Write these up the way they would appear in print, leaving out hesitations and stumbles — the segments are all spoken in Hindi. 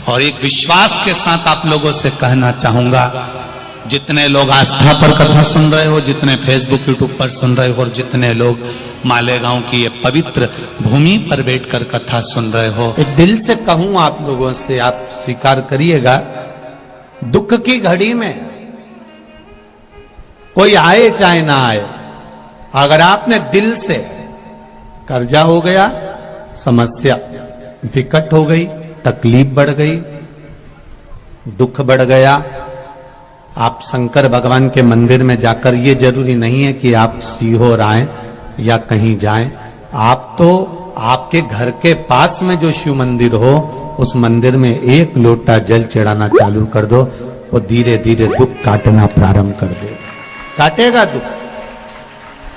और एक विश्वास के साथ आप लोगों से कहना चाहूंगा, जितने लोग आस्था पर कथा सुन रहे हो, जितने फेसबुक यूट्यूब पर सुन रहे हो, और जितने लोग मालेगांव की ये पवित्र भूमि पर बैठकर कथा सुन रहे हो, दिल से कहूं आप लोगों से, आप स्वीकार करिएगा, दुख की घड़ी में कोई आए चाहे ना आए, अगर आपने दिल से, कर्जा हो गया, समस्या विकट हो गई, तकलीफ बढ़ गई, दुख बढ़ गया, आप शंकर भगवान के मंदिर में जाकर, ये जरूरी नहीं है कि आप सीहोर आए या कहीं जाएं, आप तो आपके घर के पास में जो शिव मंदिर हो, उस मंदिर में एक लोटा जल चढ़ाना चालू कर दो, और धीरे धीरे दुख काटना प्रारंभ कर दे, काटेगा दुख।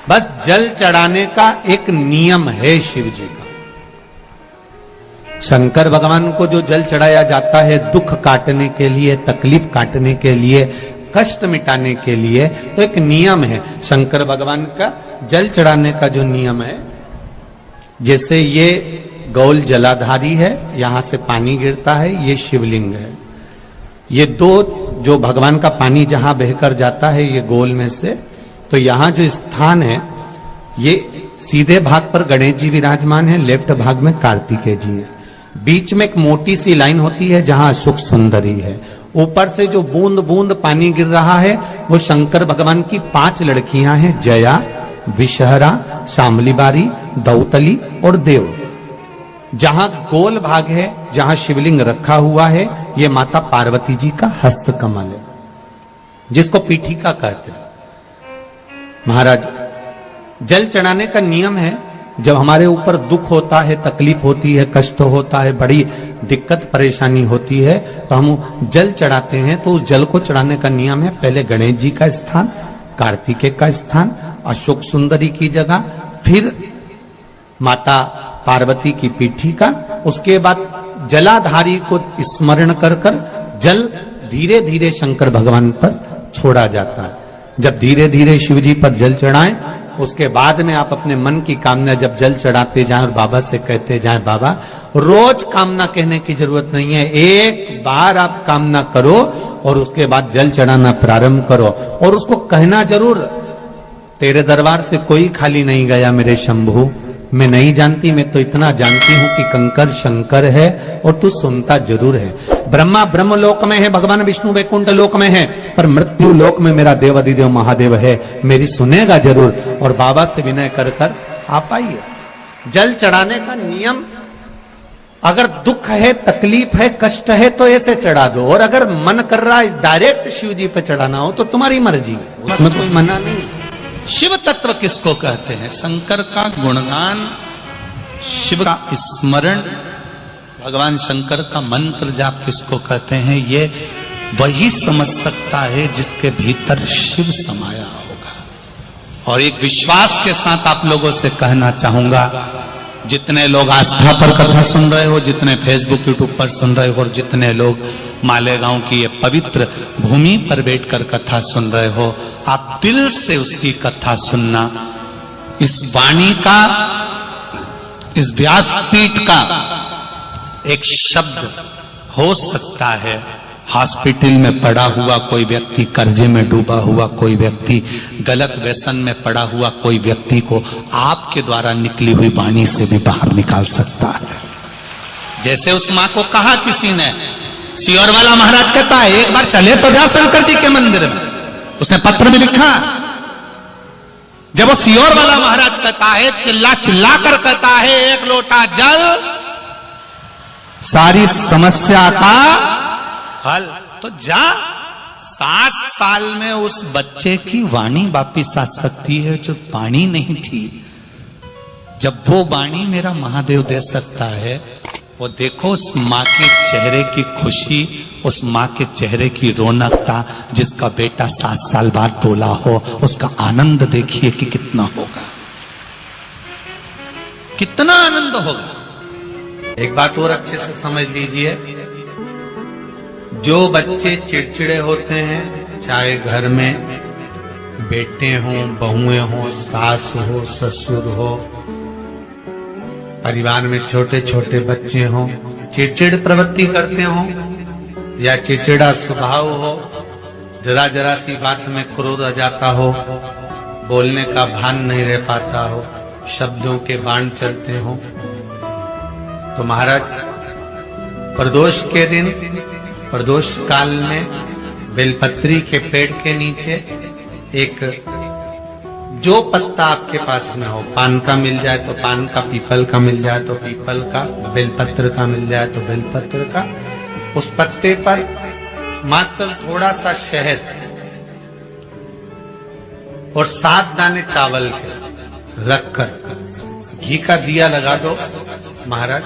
बस जल चढ़ाने का एक नियम है शिव जी का। शंकर भगवान को जो जल चढ़ाया जाता है दुख काटने के लिए, तकलीफ काटने के लिए, कष्ट मिटाने के लिए, तो एक नियम है शंकर भगवान का जल चढ़ाने का जो नियम है। जैसे ये गौल जलाधारी है, यहां से पानी गिरता है, ये शिवलिंग है। ये दो जो भगवान का पानी जहां बहकर जाता है ये गोल में से, तो यहां जो स्थान है, ये सीधे भाग पर गणेश जी विराजमान है, लेफ्ट भाग में कार्तिकेय जी है, बीच में एक मोटी सी लाइन होती है जहां सुख सुंदरी है, ऊपर से जो बूंद बूंद पानी गिर रहा है वो शंकर भगवान की 5 लड़कियां हैं, जया, विषहरा, शामलीबारी, दौतली और देव। जहां गोल भाग है, जहां शिवलिंग रखा हुआ है, ये माता पार्वती जी का हस्त कमल है, जिसको पीठिका कहते हैं। महाराज, जल चढ़ाने का नियम है, जब हमारे ऊपर दुख होता है, तकलीफ होती है, कष्ट होता है, बड़ी दिक्कत परेशानी होती है, तो हम जल चढ़ाते हैं। तो उस जल को चढ़ाने का नियम है, पहले गणेश जी का स्थान, कार्तिकेय का स्थान, अशोक सुंदरी की जगह, फिर माता पार्वती की पीठिका, उसके बाद जलाधारी को स्मरण कर कर जल धीरे धीरे शंकर भगवान पर छोड़ा जाता है। जब धीरे धीरे शिव जी पर जल चढ़ाएं, उसके बाद में आप अपने मन की कामना जब जल चढ़ाते जाएं और बाबा से कहते जाएं, बाबा, रोज कामना कहने की जरूरत नहीं है, एक बार आप कामना करो और उसके बाद जल चढ़ाना प्रारंभ करो, और उसको कहना जरूर, तेरे दरबार से कोई खाली नहीं गया मेरे शंभू, मैं नहीं जानती, मैं तो इतना जानती हूं कि कंकर शंकर है और तू सुनता जरूर है। ब्रह्मा ब्रह्म लोक में है, भगवान विष्णु वैकुंठ लोक में है, पर मृत्यु लोक में मेरा देव अधिदेव महादेव है, मेरी सुनेगा जरूर। और बाबा से विनय कर कर आप आइए। जल चढ़ाने का नियम, अगर दुख है, तकलीफ है, कष्ट है, तो ऐसे चढ़ा दो, और अगर मन कर रहा है डायरेक्ट शिव जी पे चढ़ाना हो तो तुम्हारी मर्जी है, उसमें कोई मना नहीं। शिव तत्व किसको कहते हैं? शंकर का गुणगान, शिव का स्मरण, भगवान शंकर का मंत्र जाप किसको कहते हैं? ये वही समझ सकता है जिसके भीतर शिव समाया होगा। और एक विश्वास के साथ आप लोगों से कहना चाहूंगा, जितने लोग आस्था पर कथा सुन रहे हो, जितने फेसबुक यूट्यूब पर सुन रहे हो, और जितने लोग मालेगांव की ये पवित्र भूमि पर बैठकर कथा सुन रहे हो, आप दिल से उसकी कथा सुनना। इस वाणी का, इस व्यासपीठ का एक शब्द हो सकता है, हॉस्पिटल में पड़ा हुआ कोई व्यक्ति, कर्जे में डूबा हुआ कोई व्यक्ति, गलत व्यसन में पड़ा हुआ कोई व्यक्ति को आपके द्वारा निकली हुई वाणी से भी बाहर निकाल सकता है। जैसे उस मां को कहा किसी ने, सीहोर वाला महाराज कहता है, एक बार चले तो जा शंकर जी के मंदिर में, उसने पत्र में लिखा। जब वो सीहोर वाला महाराज कहता है, चिल्ला चिल्ला कर कहता है, एक लोटा जल सारी समस्या का हल, तो जा। 7 साल में उस बच्चे की वाणी वापिस आ सकती है जो वाणी नहीं थी। जब वो वाणी मेरा महादेव दे सकता है, वो देखो उस माँ के चेहरे की खुशी, उस माँ के चेहरे की रौनकता, जिसका बेटा 7 साल बाद बोला हो, उसका आनंद देखिए कि कितना होगा, कितना आनंद होगा। एक बात और अच्छे से समझ लीजिए, जो बच्चे चिड़चिड़े होते हैं, चाहे घर में बेटे हों, बहुएं हों, सास हो, ससुर हो, परिवार में छोटे छोटे बच्चे हों, चिड़चिड़ प्रवृत्ति करते हो या चिड़चिड़ा स्वभाव हो, जरा जरा सी बात में क्रोध आ जाता हो, बोलने का भान नहीं रह पाता हो, शब्दों के बाण चलते हो, तो महाराज प्रदोष के दिन, प्रदोष काल में बेलपत्री के पेड़ के नीचे एक जो पत्ता आपके पास में हो, पान का मिल जाए तो पान का, पीपल का मिल जाए तो पीपल का, बेलपत्र का मिल जाए तो बेलपत्र का, उस पत्ते पर मात्र थोड़ा सा शहद और 7 दाने चावल के रखकर घी का दिया लगा दो महाराज,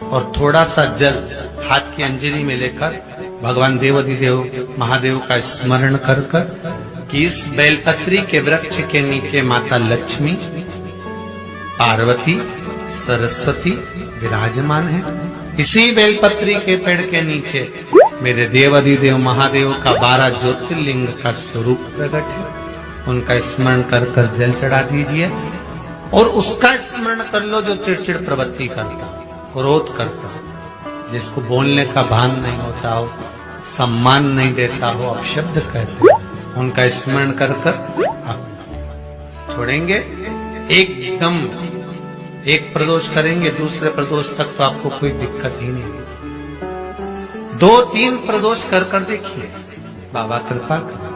और थोड़ा सा जल हाथ की अंजलि में लेकर भगवान देवाधिदेव महादेव का स्मरण कर कि इस बेलपत्री के वृक्ष के नीचे माता लक्ष्मी, पार्वती, सरस्वती विराजमान है। इसी बेलपत्री के पेड़ के नीचे मेरे देवाधिदेव महादेव का 12 ज्योतिर्लिंग का स्वरूप प्रकट है। उनका स्मरण कर जल चढ़ा दीजिए और उसका स्मरण कर लो जो चिड़चिड़ प्रवृत्ति करता, क्रोध करता, जिसको बोलने का भान नहीं होता हो, सम्मान नहीं देता हो, अपशब्द कहते, उनका स्मरण कर आप छोड़ेंगे। एकदम एक प्रदोष करेंगे, दूसरे प्रदोष तक तो आपको कोई दिक्कत ही नहीं। 2-3 प्रदोष कर देखिए, बाबा कृपा करें।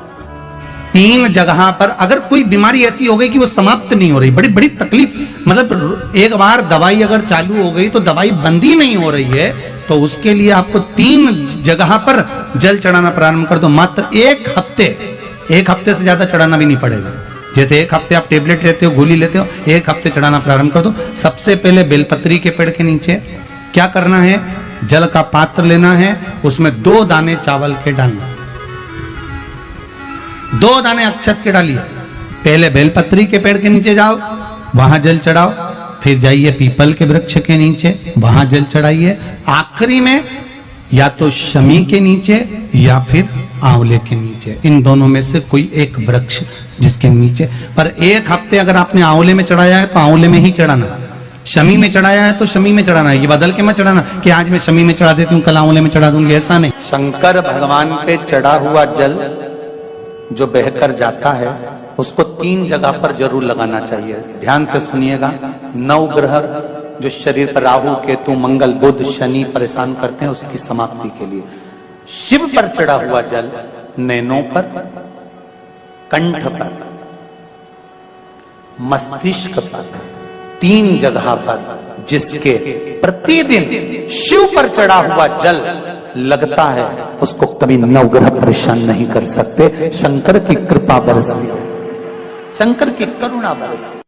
3 जगह पर अगर कोई बीमारी ऐसी हो गई कि वो समाप्त नहीं हो रही, बड़ी बड़ी तकलीफ, मतलब एक बार दवाई अगर चालू हो गई तो दवाई बंद ही नहीं हो रही है, तो उसके लिए आपको 3 जगह पर जल चढ़ाना प्रारंभ कर दो। मात्र 1 हफ्ते से ज्यादा चढ़ाना भी नहीं पड़ेगा। जैसे 1 हफ्ते आप टेबलेट लेते हो, गोली लेते हो, 1 हफ्ते चढ़ाना प्रारंभ कर दो। सबसे पहले बेलपत्री के पेड़ के नीचे क्या करना है, जल का पात्र लेना है, उसमें 2 दाने चावल के डालना, 2 दाने अक्षत के डालिए। पहले बेलपत्री के पेड़ के नीचे जाओ, वहां जल चढ़ाओ, फिर जाइए पीपल के वृक्ष के नीचे, वहां जल चढ़ाइए, आखिरी में या तो शमी के नीचे या फिर आंवले के नीचे, इन दोनों में से कोई एक वृक्ष जिसके नीचे। पर 1 हफ्ते अगर आपने आंवले में चढ़ाया है तो आंवले में ही चढ़ाना, शमी में चढ़ाया है तो शमी में चढ़ाना, ये बदल के मत चढ़ाना कि आज मैं शमी में चढ़ा देती हूँ कल आंवले में चढ़ा दूंगी, ऐसा नहीं। शंकर भगवान पे चढ़ा हुआ जल जो बहकर जाता है उसको 3 जगह पर जरूर लगाना चाहिए। ध्यान से सुनिएगा। 9 ग्रह जो शरीर पर राहु, केतु, मंगल, बुध, शनि परेशान करते हैं, उसकी समाप्ति के लिए शिव पर चढ़ा हुआ जल नैनों पर, कंठ पर, मस्तिष्क पर, 3 जगह पर जिसके प्रतिदिन शिव पर चढ़ा हुआ जल लगता है उसको कभी 9 ग्रह परेशान नहीं कर सकते। शंकर की कृपा बरसती है, शंकर की करुणा बरसती है।